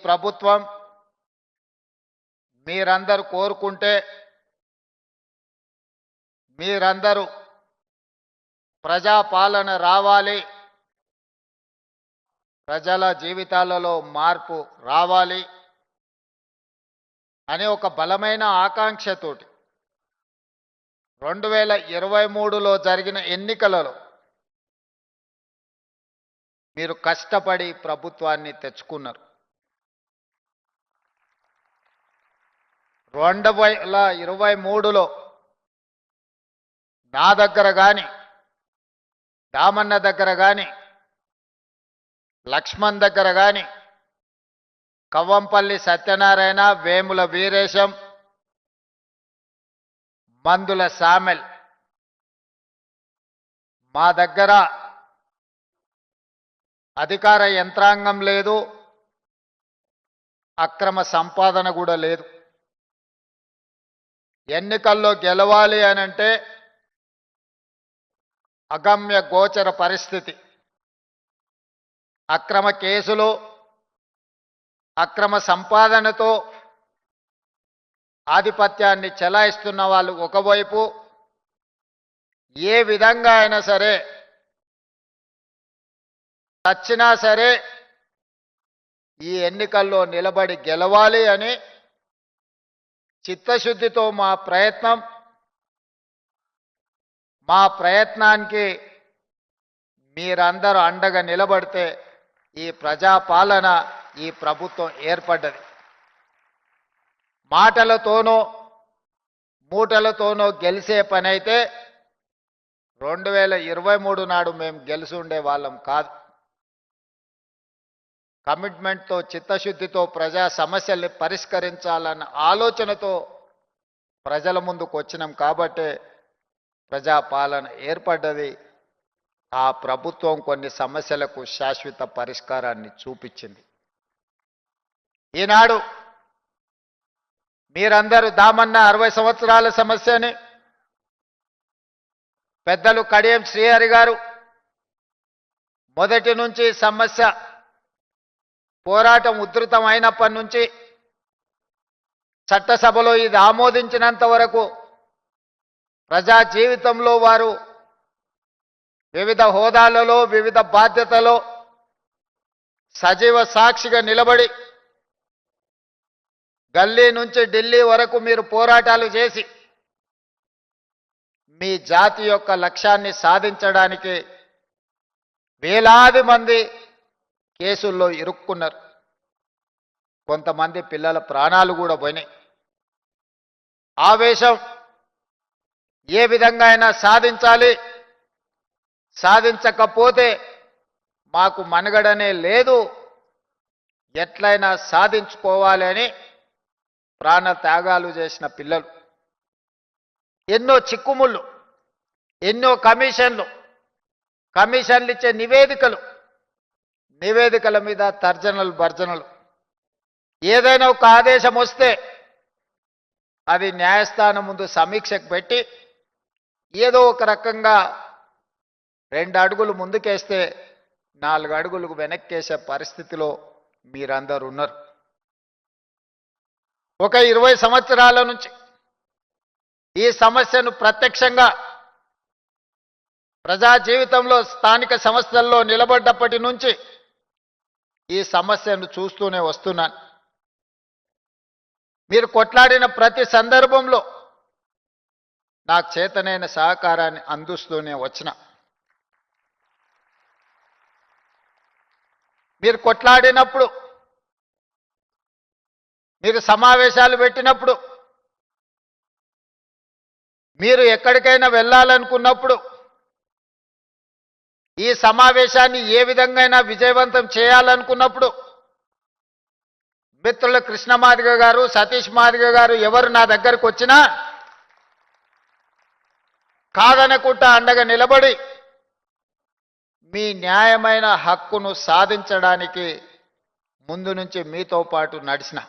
ప్రభుత్వం మీరందరూ కోరుకుంటే మీరందరూ ప్రజాపాలన రావాలి, ప్రజల జీవితాలలో మార్పు రావాలి అనే ఒక బలమైన ఆకాంక్షతోటి 2023లో జరిగిన ఎన్నికలలో మీరు కష్టపడి ప్రభుత్వాన్ని తెచ్చుకున్నారు. 2023లో నా దగ్గర కానీ, దామన్న దగ్గర కానీ, లక్ష్మణ్ దగ్గర కానీ, కవ్వంపల్లి సత్యనారాయణ, వేముల వీరేశం, మందుల సామెల్ మా దగ్గర అధికార యంత్రాంగం లేదు, అక్రమ సంపాదన కూడా లేదు. ఎన్నికల్లో గెలవాలి అనంటే అగమ్య గోచర పరిస్థితి, అక్రమ కేసులు, అక్రమ సంపాదనతో ఆధిపత్యాన్ని చెలాయిస్తున్న వాళ్ళు ఒకవైపు, ఏ విధంగా అయినా సరే చచ్చినా సరే ఈ ఎన్నికల్లో నిలబడి గెలవాలి అని చిత్తశుద్ధితో మా ప్రయత్నానికి మీరందరూ అండగా నిలబడితే ఈ ప్రజాపాలన, ఈ ప్రభుత్వం ఏర్పడ్డది. మాటలతోనో మూటలతోనో గెలిచే పని అయితే 2023 నాడు మేము గెలిచి ఉండే వాళ్ళం కాదు. కమిట్మెంట్తో, చిత్తశుద్ధితో ప్రజా సమస్యల్ని పరిష్కరించాలన్న ఆలోచనతో ప్రజల ముందుకు వచ్చినాం కాబట్టే ప్రజాపాలన ఏర్పడ్డది. ఆ ప్రభుత్వం కొన్ని సమస్యలకు శాశ్వత పరిష్కారాన్ని చూపించింది. ఈనాడు మీరందరూ దామన్న 60 సంవత్సరాల సమస్యని, పెద్దలు కడియం శ్రీహరి గారు మొదటి నుంచి సమస్య పోరాటం ఉధృతం అయినప్పటి నుంచి చట్టసభలో ఇది ఆమోదించినంత వరకు ప్రజా జీవితంలో వారు వివిధ హోదాలలో, వివిధ బాధ్యతలో సజీవ సాక్షిగా నిలబడి గల్లీ నుంచి ఢిల్లీ వరకు మీరు పోరాటాలు చేసి మీ జాతి యొక్క లక్ష్యాన్ని సాధించడానికి వేలాది మంది కేసుల్లో ఇరుక్కున్నారు. కొంతమంది పిల్లల ప్రాణాలు కూడా పోయినాయి. ఆవేశం ఏ విధంగా అయినా సాధించాలి, సాధించకపోతే మాకు మనుగడనే లేదు, ఎట్లయినా సాధించుకోవాలి అని ప్రాణ త్యాగాలు చేసిన పిల్లలు. ఎన్నో చిక్కుముళ్ళు, ఎన్నో కమిషన్లు ఇచ్చే నివేదికల మీద తర్జనలు భర్జనలు. ఏదైనా ఒక ఆదేశం వస్తే అది న్యాయస్థానం ముందు సమీక్షకు పెట్టి ఏదో ఒక రకంగా 2 అడుగులు ముందుకేస్తే 4 అడుగులకు వెనక్కేసే పరిస్థితిలో మీరందరూ ఉన్నారు. ఒక 20 సంవత్సరాల నుంచి ఈ సమస్యను ప్రత్యక్షంగా ప్రజా జీవితంలో, స్థానిక సంస్థల్లో నిలబడ్డప్పటి నుంచి ఈ సమస్యను చూస్తూనే వస్తున్నాను. మీరు కొట్లాడిన ప్రతి సందర్భంలో నాకు చేతనైన సహకారాన్ని అందిస్తూనే వచ్చిన. మీరు కొట్లాడినప్పుడు, మీరు సమావేశాలు పెట్టినప్పుడు, మీరు ఎక్కడికైనా వెళ్ళాలనుకున్నప్పుడు ఈ సమావేశాన్ని ఏ విధంగా విజయవంతం చేయాలనుకున్నప్పుడు మిత్రులు కృష్ణ మాదిగ గారు, సతీష్ మాదిగ గారు ఎవరు నా దగ్గరకు వచ్చినా కాదనకుండా అండగా నిలబడి మీ న్యాయమైన హక్కును సాధించడానికి ముందు నుంచి మీతో పాటు నడిచిన